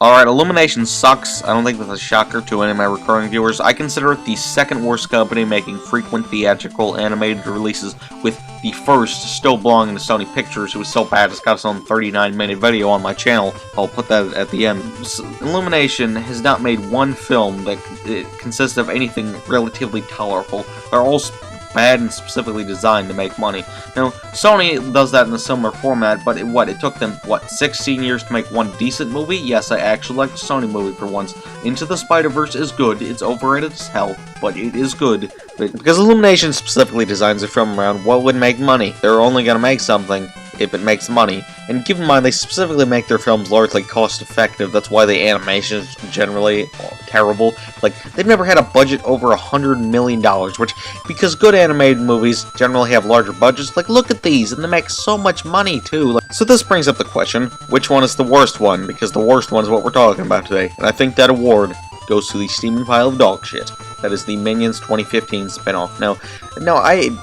Alright, Illumination sucks. I don't think that's a shocker to any of my recurring viewers. I consider it the second worst company making frequent theatrical animated releases, with the first still belonging to Sony Pictures. It was so bad it's got its own 39-minute video on my channel. I'll put that at the end. Illumination has not made one film that consists of anything relatively tolerable. They're all bad and specifically designed to make money. Now, Sony does that in a similar format, but it took them, 16 years to make one decent movie? Yes, I actually like the Sony movie for once. Into the Spider-Verse is good. It's overrated as hell, but it is good. Because Illumination specifically designs a film around what would make money. They're only gonna make something if it makes money. And keep in mind, they specifically make their films largely cost-effective. That's why the animation is generally terrible. Like, they've never had a budget over $100 million, which, because good animated movies generally have larger budgets, like, look at these, and they make so much money, too. So this brings up the question, which one is the worst one? Because the worst one is what we're talking about today. And I think that award goes to the steaming pile of dog shit. That is the Minions 2015 spinoff. Now,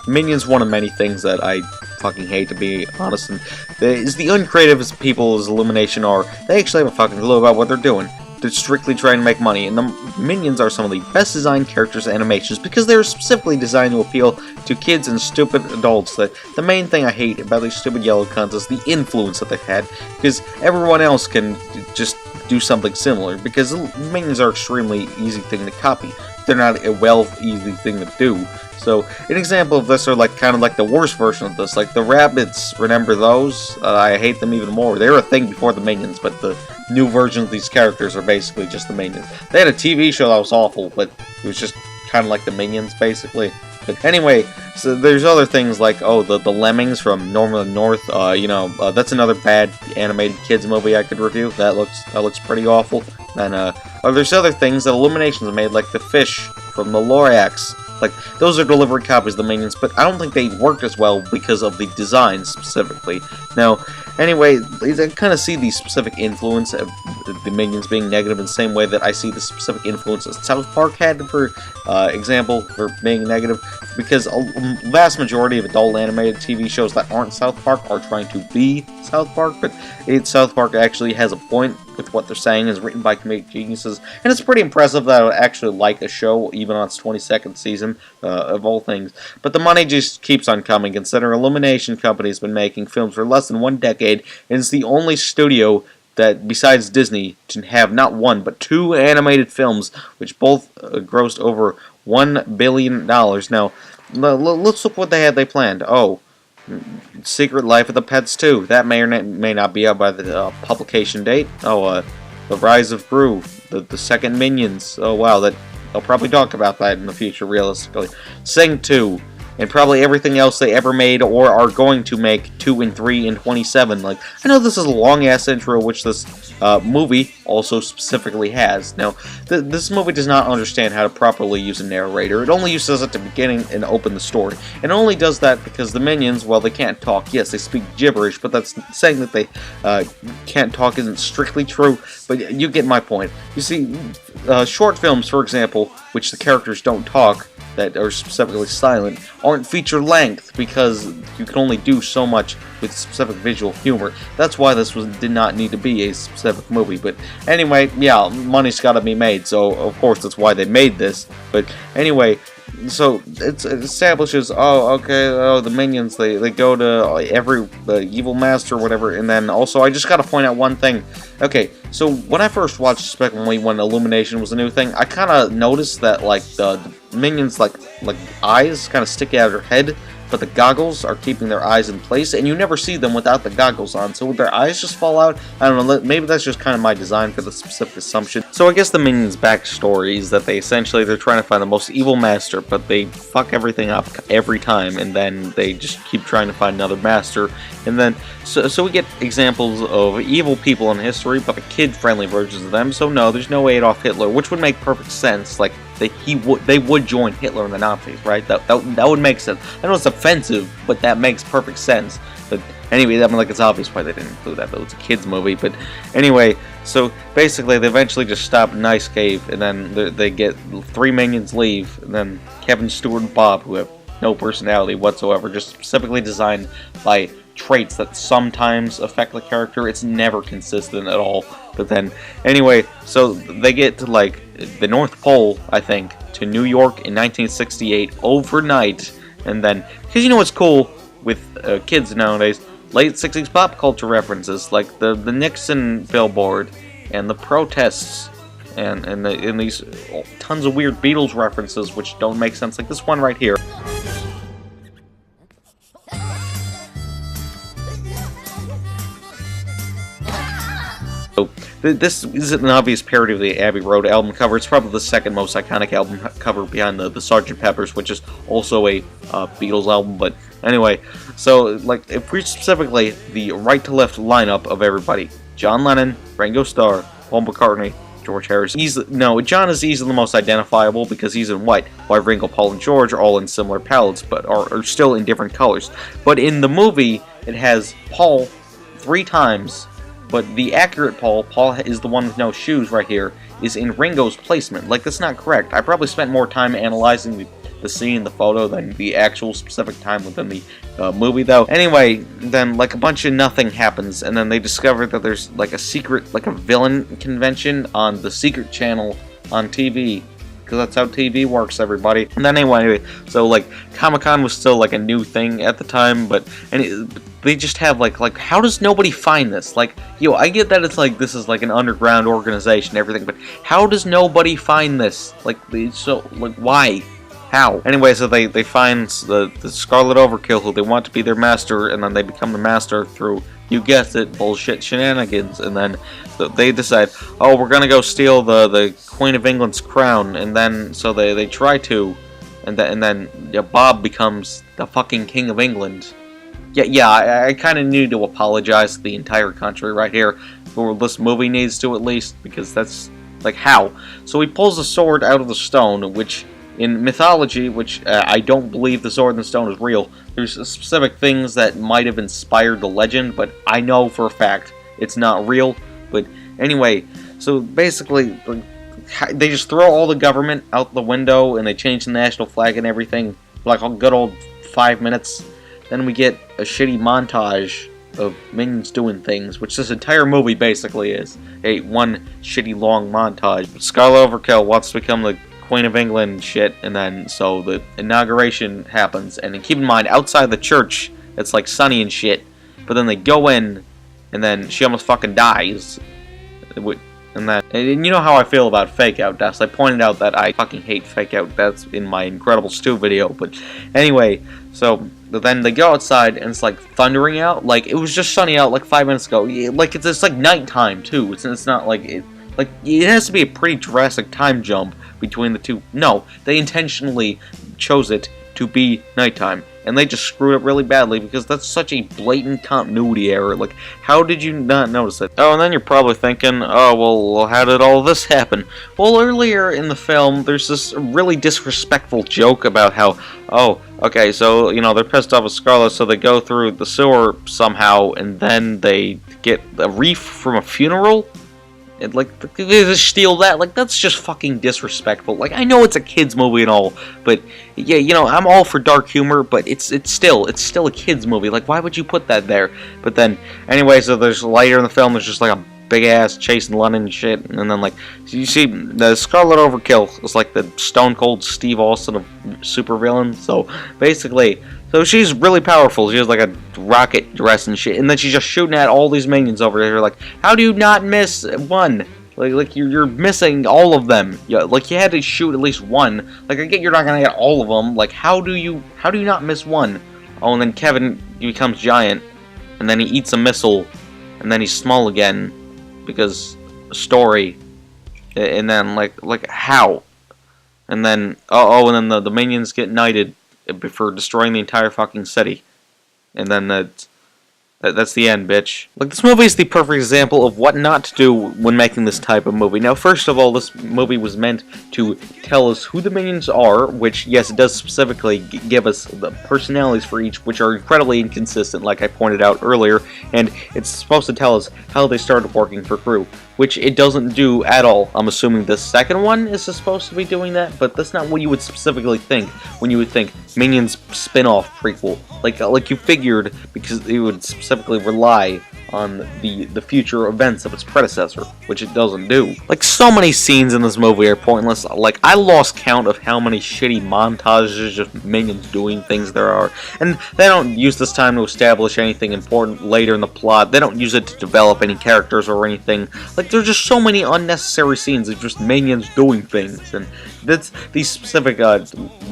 Minions one of many things that I fucking hate, to be honest, and is the uncreative as people as Illumination are. They actually have a fucking clue about what they're doing. They're strictly trying to make money, and the Minions are some of the best designed characters and animations because they're specifically designed to appeal to kids and stupid adults. The main thing I hate about these stupid yellow cunts is the influence that they've had, because everyone else can just do something similar, because Minions are extremely easy thing to copy. They're not a easy thing to do. So, an example of this are kind of like the worst version of this, like the Rabbits. Remember those? I hate them even more. They were a thing before the Minions, but the new versions of these characters are basically just the Minions. They had a TV show that was awful, but it was just kind of like the Minions, basically. But anyway, so there's other things like, the Lemmings from Northern North. That's another bad animated kids movie I could review. That looks pretty awful. And there's other things that Illumination's made, like the fish from the Lorax. Like, those are delivered copies of the Minions, but I don't think they worked as well because of the design specifically. Now, anyway, I kind of see the specific influence of the Minions being negative in the same way that I see the specific influence that South Park had, for example, for being negative, because a vast majority of adult animated TV shows that aren't South Park are trying to be South Park, but South Park actually has a point with what they're saying, is written by comedic geniuses, and it's pretty impressive that I would actually like a show, even on its 22nd season, of all things. But the money just keeps on coming, considering Illumination Company has been making films for less than 1 decade, and it's the only studio that, besides Disney, to have not one, but 2 animated films, which both grossed over $1 billion. Now, let's look what they planned. Secret Life of the Pets 2. That may or may not be out by the publication date. The Rise of Gru. The second Minions. Oh wow, I'll probably talk about that in the future, realistically. Sing 2. And probably everything else they ever made or are going to make 2 and 3 and 27. Like, I know this is a long-ass intro, which this movie also specifically has. Now, this movie does not understand how to properly use a narrator. It only uses it to begin and open the story. And it only does that because the Minions, well, they can't talk. Yes, they speak gibberish, but that's saying that they can't talk isn't strictly true. But you get my point. You see, short films, for example, which the characters don't talk, that are specifically silent, aren't feature length because you can only do so much with specific visual humor. That's why this did not need to be a specific movie. But anyway, yeah, money's got to be made, so of course that's why they made this. But anyway, so it establishes, the Minions, they go to every evil master or whatever, and then also I just gotta point out one thing. Okay, so when I first watched Despicable Me when Illumination was a new thing, I kinda noticed that the Minions eyes kinda stick out of their head, but the goggles are keeping their eyes in place, and you never see them without the goggles on. So would their eyes just fall out? I don't know, maybe that's just kind of my design for the specific assumption. So I guess the Minions' backstory is that they're trying to find the most evil master, but they fuck everything up every time, and then they just keep trying to find another master. And then, so we get examples of evil people in history, but the kid-friendly versions of them. So no, there's no Adolf Hitler, which would make perfect sense. Like, they would join Hitler and the Nazis, right? That would make sense. I know it's offensive, but that makes perfect sense. But anyway, it's obvious why they didn't include that, though. It's a kid's movie. But anyway, so basically they eventually just stop in Ice Cave, and then they get 3 Minions leave, and then Kevin, Stewart, and Bob, who have no personality whatsoever, just specifically designed by traits that sometimes affect the character. It's never consistent at all. But then, anyway, so they get to, like, the North Pole, I think, to New York in 1968 overnight. And then, because you know what's cool with kids nowadays? Late 60s pop culture references, like the Nixon billboard, and the protests, and these tons of weird Beatles references which don't make sense, like this one right here. So, this is an obvious parody of the Abbey Road album cover. It's probably the second most iconic album cover behind the Sgt. Pepper's, which is also a Beatles album. But anyway, so like if we specifically the right to left lineup of everybody: John Lennon, Ringo Starr, Paul McCartney, George Harrison. John is easily the most identifiable because he's in white, while Ringo, Paul, and George are all in similar palettes, but are still in different colors. But in the movie, it has Paul 3 times. But the accurate Paul is the one with no shoes right here, is in Ringo's placement. Like, that's not correct. I probably spent more time analyzing the scene, the photo, than the actual specific time within the movie, though. Anyway, then, like, a bunch of nothing happens, and then they discover that there's, like, a secret, like, a villain convention on the secret channel on TV. Because that's how TV works, everybody. And then anyway, so, like, Comic-Con was still, like, a new thing at the time, but they just have, like, how does nobody find this? Like, yo, I get that it's, like, this is, like, an underground organization and everything, but how does nobody find this? Like, so, like, why? How? Anyway, so they find the Scarlet Overkill, who they want to be their master, and then they become the master through, you guessed it, bullshit shenanigans, and then they decide, oh, we're gonna go steal the Queen of England's crown, and then, so they try to, and then Bob becomes the fucking King of England. Yeah, I kind of need to apologize to the entire country right here, or this movie needs to at least, because that's, like, how? So he pulls the sword out of the stone, which, in mythology, which I don't believe the sword in the stone is real, there's specific things that might have inspired the legend, but I know for a fact it's not real. But anyway, so basically, they just throw all the government out the window, and they change the national flag and everything, like a good old 5 minutes. Then we get a shitty montage of minions doing things, which this entire movie basically is. One shitty long montage. Scarlet Overkill wants to become the Queen of England shit, and then so the inauguration happens, and then keep in mind, outside the church, it's like sunny and shit, but then they go in, and then she almost fucking dies, and you know how I feel about fake out deaths. I pointed out that I fucking hate fake out deaths in my Incredible Stew video, but anyway, so then they go outside, and it's like thundering out, like it was just sunny out like 5 minutes ago, like it's like nighttime too, it's not like it has to be a pretty drastic time jump between the two. No, they intentionally chose it to be nighttime, and they just screwed up really badly because that's such a blatant continuity error. Like, how did you not notice it? Oh, and then you're probably thinking, oh, well, how did all this happen? Well, earlier in the film, there's this really disrespectful joke about how, oh, okay, so, you know, they're pissed off with Scarlet, so they go through the sewer somehow, and then they get a wreath from a funeral? And, like, they just steal that. Like, that's just fucking disrespectful. Like, I know it's a kid's movie and all, but, yeah, you know, I'm all for dark humor, but it's still a kid's movie. Like, why would you put that there? But then, anyway, so there's later in the film, there's just, like, a big-ass chasing London and shit, and then, like, you see, the Scarlet Overkill is, like, the stone-cold Steve Austin of supervillains, so, basically, so she's really powerful. She has like a rocket dress and shit, and then she's just shooting at all these minions over here. Like, how do you not miss one? Like you're missing all of them. Like you had to shoot at least one. Like I get you're not gonna get all of them. Like how do you not miss one? Oh, and then Kevin becomes giant, and then he eats a missile, and then he's small again because story. And then like how? And then and then the minions get knighted for destroying the entire fucking city. And then that's the end, bitch. Like, this movie is the perfect example of what not to do when making this type of movie. Now, first of all, this movie was meant to tell us who the minions are, which, yes, it does specifically give us the personalities for each, which are incredibly inconsistent, like I pointed out earlier, and it's supposed to tell us how they started working for Crew. which it doesn't do at all. I'm assuming the second one is supposed to be doing that, but that's not what you would specifically think when you would think Minions spin-off prequel. Like you figured, because it would specifically rely on the future events of its predecessor, which it doesn't do. Like, so many scenes in this movie are pointless. Like, I lost count of how many shitty montages of Minions doing things there are, and they don't use this time to establish anything important later in the plot. They don't use it to develop any characters or anything. Like, there's just so many unnecessary scenes of just Minions doing things, and that's the specific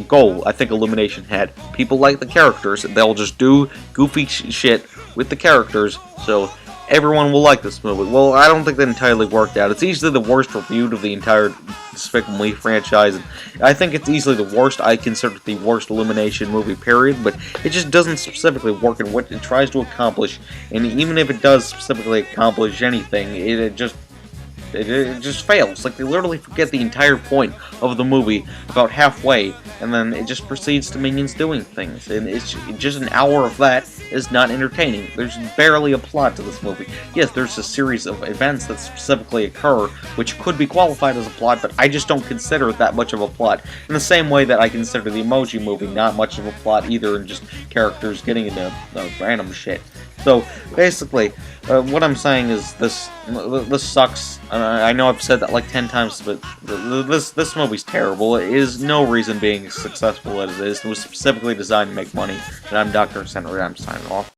goal I think Illumination had. People like the characters, they'll just do goofy shit with the characters, so everyone will like this movie. Well, I don't think that entirely worked out. It's easily the worst reviewed of the entire Despicable Me franchise, and I think it's easily the worst. I consider it the worst Illumination movie, period, but it just doesn't specifically work in what it tries to accomplish, and even if it does specifically accomplish anything, it just fails. Like, they literally forget the entire point of the movie about halfway, and then it just proceeds to Minions doing things, and it's just an hour of that is not entertaining. There's barely a plot to this movie. Yes, there's a series of events that specifically occur, which could be qualified as a plot, but I just don't consider it that much of a plot, in the same way that I consider the Emoji Movie not much of a plot either, and just characters getting into random shit. So, basically, what I'm saying is this sucks. I know I've said that like 10 times, but this movie's terrible. It is no reason being as successful as it is. It was specifically designed to make money. And I'm Dr. Henry. I'm signing off.